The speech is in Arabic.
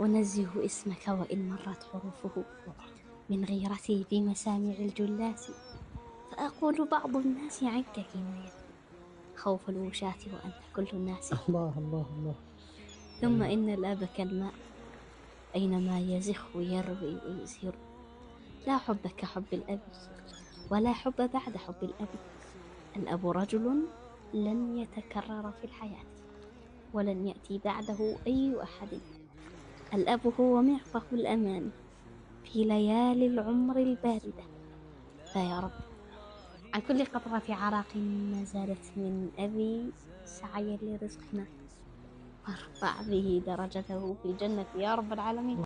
أنزه اسمك وإن مرت حروفه من غيرتي في مسامع الجلاس، فأقول بعض الناس عنك كناية، خوف الوشاة وأنت كل الناس. الله الله الله. ثم أيوة. إن الأب كالماء، أينما يزخ يروي ويزهر. لا حب كحب الأب، ولا حب بعد حب الأب. الأب رجل لن يتكرر في الحياة، ولن يأتي بعده أي أحد. الأب هو معطف الأمان في ليالي العمر الباردة. فيا رب، عن كل قطرة عرق ما زالت من أبي سعيا لرزقنا، وارفع به درجته في الجنة يا رب العالمين.